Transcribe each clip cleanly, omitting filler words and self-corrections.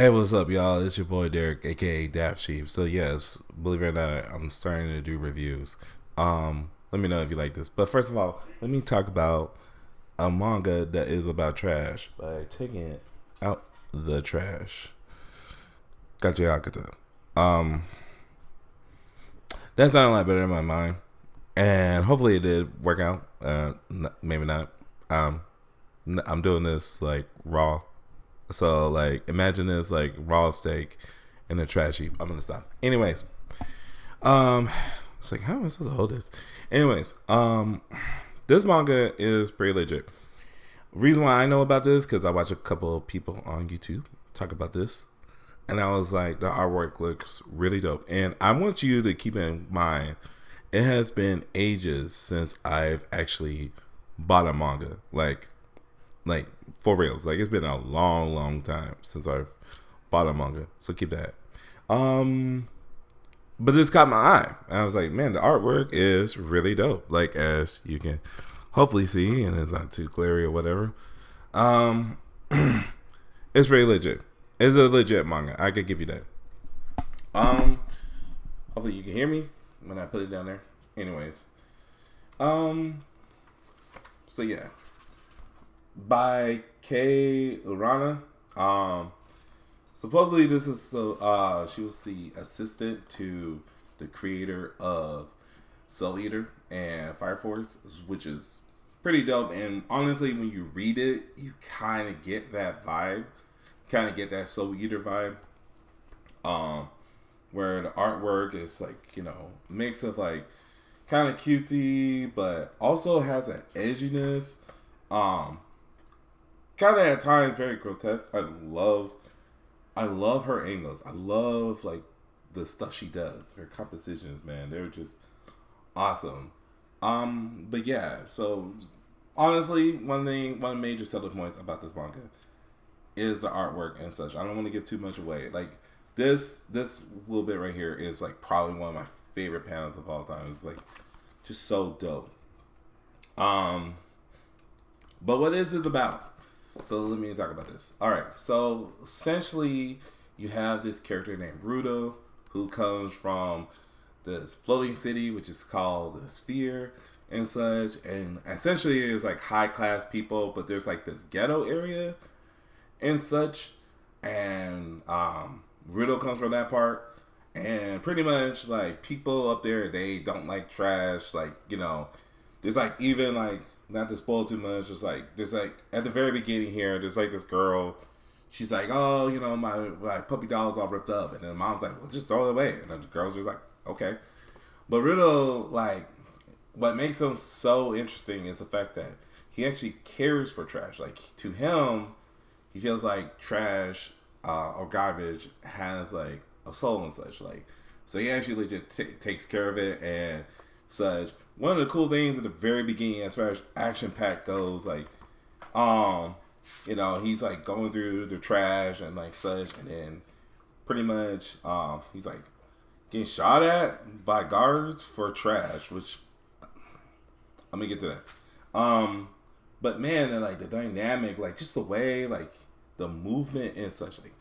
Hey, what's up, y'all? It's your boy Derek, aka Daft Chief. So yes, believe it or not, I'm starting to do reviews. Let me know if you like this. But first of all, let me talk about a manga that is about trash by taking it out the trash. Gachiakuta. Um, that sounded a lot better in my mind, and hopefully it did work out. Maybe not. Um, I'm doing this like raw. So like imagine this like raw steak in a trash heap. I'm gonna stop. Anyways, um it's like how am I supposed to hold this? Anyways, this manga is pretty legit. Reason why I know about this because I watch a couple of people on YouTube talk about this. And I was like, the artwork looks really dope. And I want you to keep in mind it has been ages since I've actually bought a manga. Like for reals. Like it's been a long time since I've bought a manga. So keep that. Um but this caught my eye. And I was like, man, the artwork is really dope. Like as you can hopefully see, and it's not too glary or whatever. Um it's really legit. It's a legit manga. I could give you that. Um Hopefully you can hear me when I put it down there. Anyways. Um so yeah, by Kei Urana. Supposedly this is she was the assistant to the creator of Soul Eater and Fire Force, which is pretty dope. And honestly, when you read it, you kind of get that vibe, kind of get that Soul Eater vibe. Where the artwork is like mix of like kind of cutesy, but also has an edginess. Um, Kind of at times very grotesque. I love her angles. I love like the stuff she does. Her compositions, man, they're just awesome. But yeah, so honestly, one of the major selling points about this manga is the artwork and such. I don't want to give too much away. Like this little bit right here is like probably one of my favorite panels of all time. It's like just so dope. Um, but what is this about? So let me talk about this. All right. So essentially, you have this character named Rudo who comes from this floating city, which is called the Sphere and such. And essentially, it's like high class people, but there's like this ghetto area and such. And Rudo comes from that part. And pretty much like people up there, they don't like trash. Like there's like even like not to spoil too much, just like there's like at the very beginning here, there's like this girl. She's like, oh, my puppy doll's all ripped up, and then the mom's like, well, just throw it away, and then the girl's just like, okay. But Riddle, like, what makes him so interesting is the fact that he actually cares for trash. Like to him, he feels like trash or garbage has like a soul and such. Like, so he actually legit takes care of it and such. One of the cool things at the very beginning, as far as action pack goes, like, he's like going through the trash and like such, and then pretty much, he's like getting shot at by guards for trash, which I'm gonna get to that. But man, and like the dynamic, like just the way, like the movement and such, like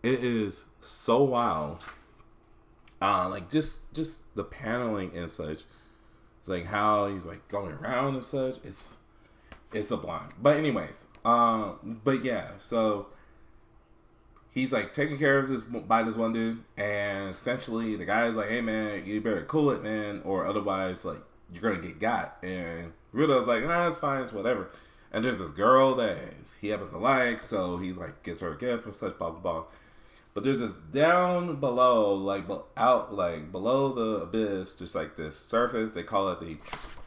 it is so wild. Like just the paneling and such. It's like how he's like going around and such. It's sublime. But anyways, but yeah, so he's like taking care of this by this one dude, and essentially the guy's like, "Hey man, you better cool it, man, or otherwise like you're gonna get got." And Rudo's like, "Nah, it's fine, it's whatever." And there's this girl that he happens to like, so he's like gets her a gift or such, blah blah blah. But there's this down below, like out, like below the abyss, just like this surface. They call it I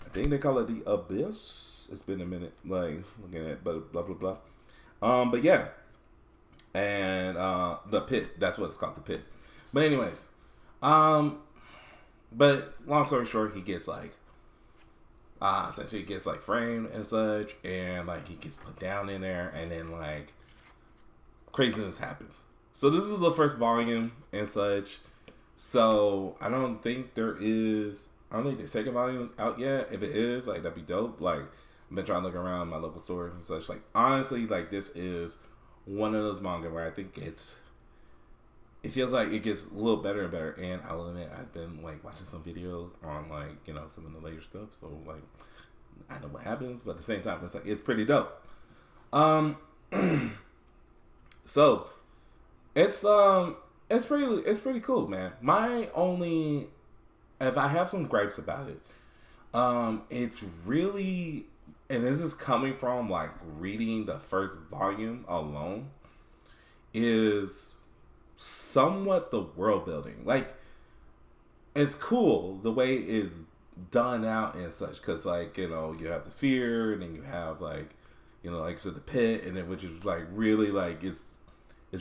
think they call it the abyss. It's been a minute, like looking at, but blah blah blah. But yeah, and the pit. That's what it's called, the pit. But anyways, but long story short, he gets like, essentially gets like framed and such, and like he gets put down in there, and then like craziness happens. So this is the first volume and such. So I don't think the second volume's out yet. If it is, that'd be dope. Like I've been trying to look around my local stores and such. Like honestly, like this is one of those manga where I think it feels like it gets a little better and better. And I'll admit, I've been like watching some videos on like, you know, some of the later stuff. So like, I know what happens, but at the same time, it's like, it's pretty dope. Um, so it's pretty cool, man. My only, if I have some gripes about it, it's really, and this is coming from like reading the first volume alone, is somewhat the world building. Like, it's cool the way it's done out and such, because like, you know, you have the sphere, and then you have like, you know, like, so the pit, and then which is like really like it's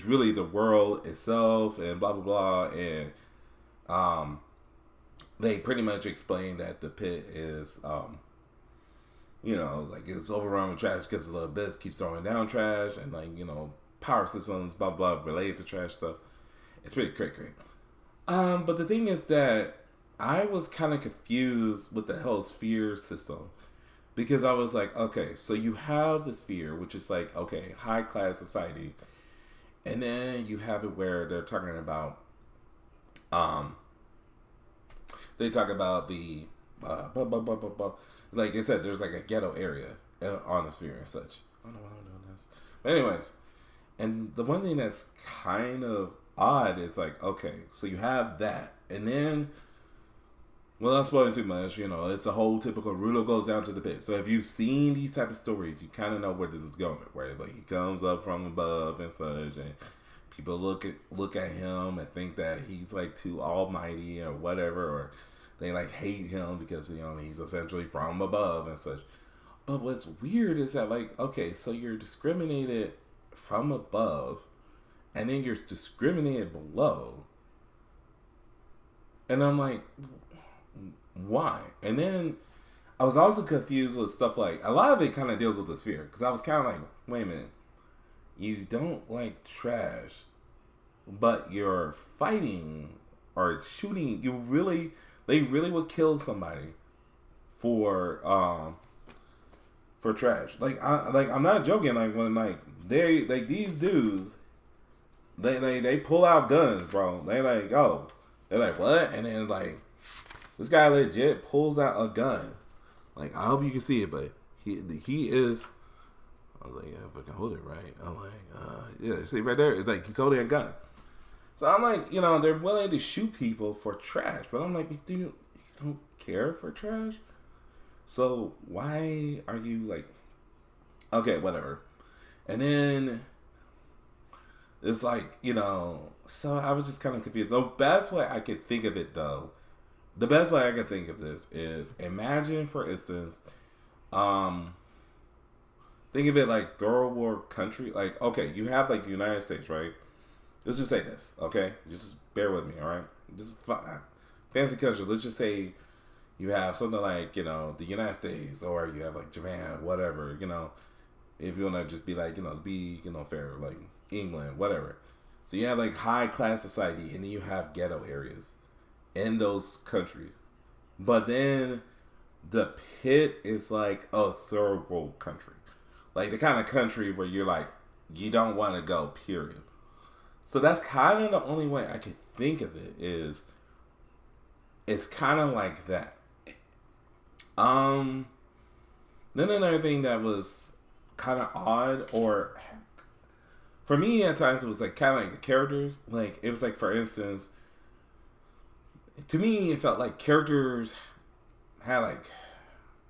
really the world itself, and blah blah blah, and they pretty much explain that the pit is you know, like, it's overrun with trash because the abyss keeps throwing down trash, and like, you know, power systems, blah blah, related to trash stuff. It's pretty great. But the thing is that I was kind of confused with the whole sphere system, because I was like, okay, so you have the sphere, which is like, okay, high class society, and then you have it where they're talking about, they talk about the, like I said, there's like a ghetto area on the sphere and such. I don't know why I'm doing this, but anyways, and the one thing that's kind of odd is like, okay, so you have that, and then, well, not spoiling too much, you know, it's a whole typical Rudo goes down to the pit. So if you've seen these type of stories, you kind of know where this is going, where like he comes up from above and such, and people look at him and think that he's like too almighty or whatever, or they like hate him because, you know, he's essentially from above and such. But what's weird is that, like, okay, so you're discriminated from above, and then you're discriminated below, and I'm like, why? And then I was also confused with stuff like, a lot of it kind of deals with the sphere, because I was kind of like, wait a minute, you don't like trash, but you're fighting or shooting, they really would kill somebody for trash. Like, I'm not joking. Like, when like they like these dudes, they pull out guns, bro. They like, oh, they're like, what? And then like, this guy legit pulls out a gun. Like, I hope you can see it, but he is. I was like, yeah, if I can hold it right. I'm like, yeah, see right there. It's like he's holding a gun. So I'm like, you know, they're willing to shoot people for trash, but I'm like, you don't care for trash? So why are you like, okay, whatever. And then it's like, you know, so I was just kind of confused. The best way I could think of it, though, the best way I can think of this is, imagine, for instance, think of it like third world country. Like, okay, you have like the United States, right? Let's just say this, okay? You just bear with me, all right? Just fancy country. Let's just say you have something like, you know, the United States, or you have like Japan, whatever, you know. If you want to just be like, you know, be, you know, fair, like England, whatever. So you have like high class society, and then you have ghetto areas in those countries. But then the pit is like a third world country. Like the kind of country where you're like, you don't want to go, period. So that's kind of the only way I could think of it, is it's kind of like that. Then another thing that was kind of odd, or for me at times, it was like kind of like the characters. Like, it was like, for instance, to me, it felt like characters had like,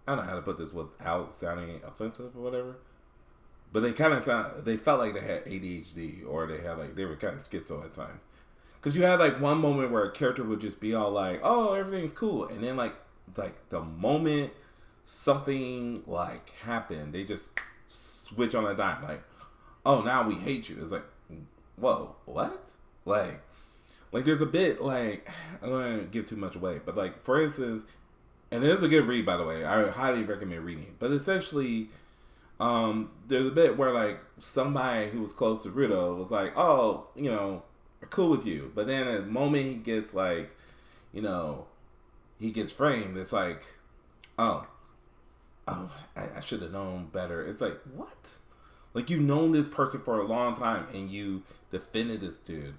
I don't know how to put this without sounding offensive or whatever, but they felt like they had ADHD, or they were kind of schizo at times. Because you had like one moment where a character would just be all like, oh, everything's cool, and then like the moment something like happened, they just switch on a dime, like, oh, now we hate you. It's like, whoa, what? Like there's a bit like, I don't want to give too much away, but like, for instance, and it is a good read, by the way, I highly recommend reading it, but essentially, there's a bit where like somebody who was close to Rudo was like, oh, you know, we're cool with you, but then at the moment he gets like, you know, he gets framed, it's like, oh, I should have known better. It's like, what? Like, you've known this person for a long time, and you defended this dude,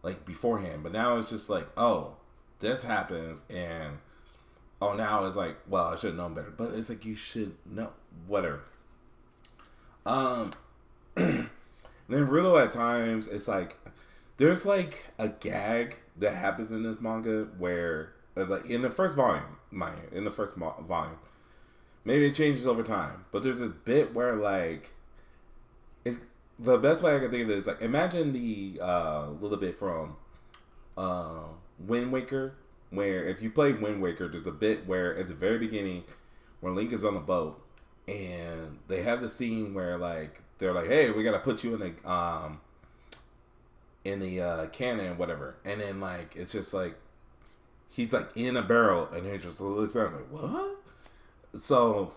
like, beforehand. But now it's just like, oh, this happens, and, oh, now it's like, well, I should have known better. But it's like, you should know, whatever. Then Riddle at times, it's like, there's, like, a gag that happens in this manga where, like, in the first volume, volume, maybe it changes over time, but there's this bit where, like, the best way I can think of it is, like, imagine the little bit from Wind Waker, where if you play Wind Waker, there's a bit where at the very beginning, where Link is on the boat, and they have the scene where, like, they're like, hey, we gotta put you in the cannon, whatever, and then, like, it's just like he's like in a barrel, and he just looks at him like, what? So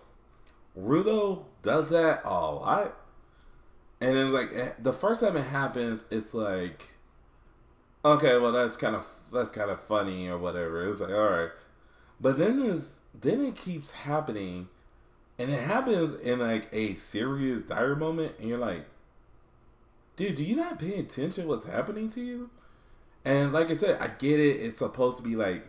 Rudo does that a lot. And it's like, the first time it happens, it's like, okay, well, that's kind of funny or whatever. It's like, all right, but then it keeps happening, and it happens in like a serious dire moment, and you're like, dude, do you not pay attention to what's happening to you? And like I said, I get it. It's supposed to be like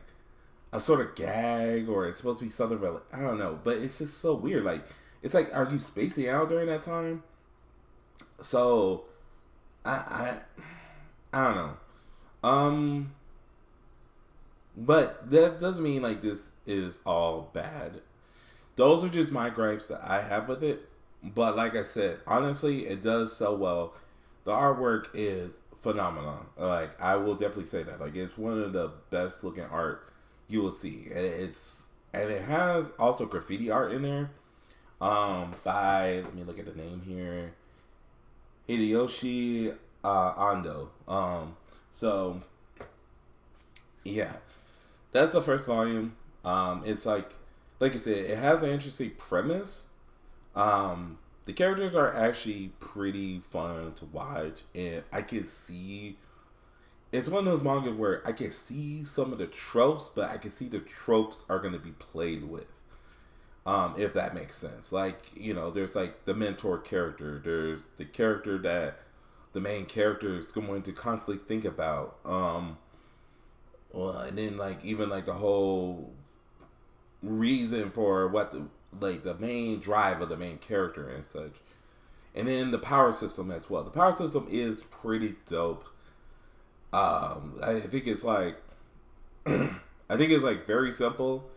a sort of gag, or it's supposed to be something like, I don't know, but it's just so weird. Like, it's like, are you spacing out during that time? So, I don't know. But that doesn't mean like this is all bad. Those are just my gripes that I have with it. But like I said, honestly, it does so well. The artwork is phenomenal. Like, I will definitely say that. Like, it's one of the best looking art you will see. And it has also graffiti art in there. By, let me look at the name here, Hideyoshi Ando. So yeah, that's the first volume. It's like I said, it has an interesting premise. The characters are actually pretty fun to watch, and I can see it's one of those manga where I can see some of the tropes, but I can see the tropes are going to be played with. If that makes sense. Like, you know, there's like the mentor character. There's the character that the main character is going to constantly think about. Well, and then like even like the whole reason for what the main drive of the main character and such. And then the power system as well. The power system is pretty dope. I think it's like very simple.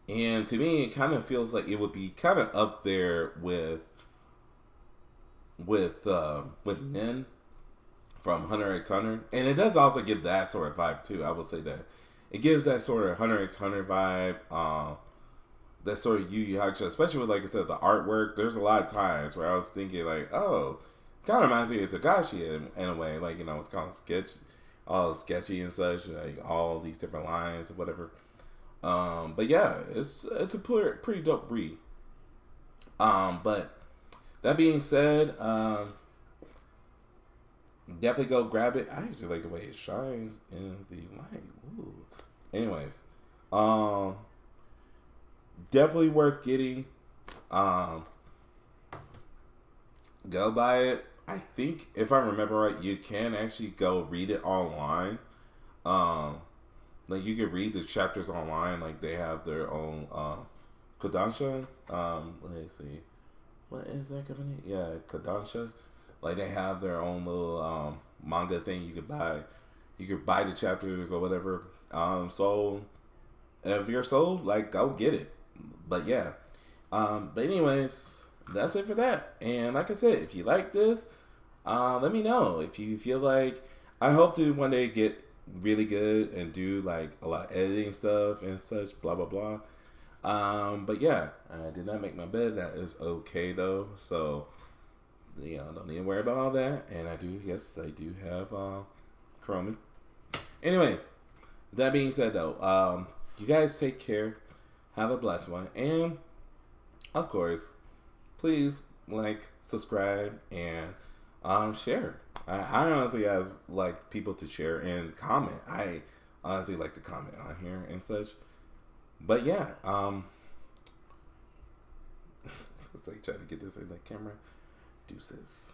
And to me, it kind of feels like it would be kind of up there with Nen from Hunter x Hunter, and it does also give that sort of vibe too. I will say that it gives that sort of Hunter x Hunter vibe, that sort of Yu Yu Hakusho, especially with, like I said, the artwork. There's a lot of times where I was thinking like, oh, it kind of reminds me of Togashi in a way, like, you know, it's kind of all sketchy and such, like all these different lines or whatever. But yeah, it's a pretty dope read. But that being said, definitely go grab it. I actually like the way it shines in the light. Ooh. Anyways, definitely worth getting. Go buy it. I think if I remember right, you can actually go read it online. Like, you can read the chapters online. Like, they have their own Kodansha. Let's see, what is that company? Yeah, Kodansha. Like, they have their own little manga thing you could buy. You could buy the chapters or whatever. So if you're sold, like, go get it. But yeah. But anyways, that's it for that. And like I said, if you like this, let me know. If you feel like, I hope to one day get really good and do like a lot of editing stuff and such, blah blah blah. But yeah, I did not make my bed. That is okay though. So, you know, don't need to worry about all that. And I do have Chromie. Anyways, that being said though, you guys take care. Have a blessed one. And of course, please like, subscribe, and share. I honestly like people to share and comment. I honestly like to comment on here and such. But yeah, it's like trying to get this in the camera. Deuces.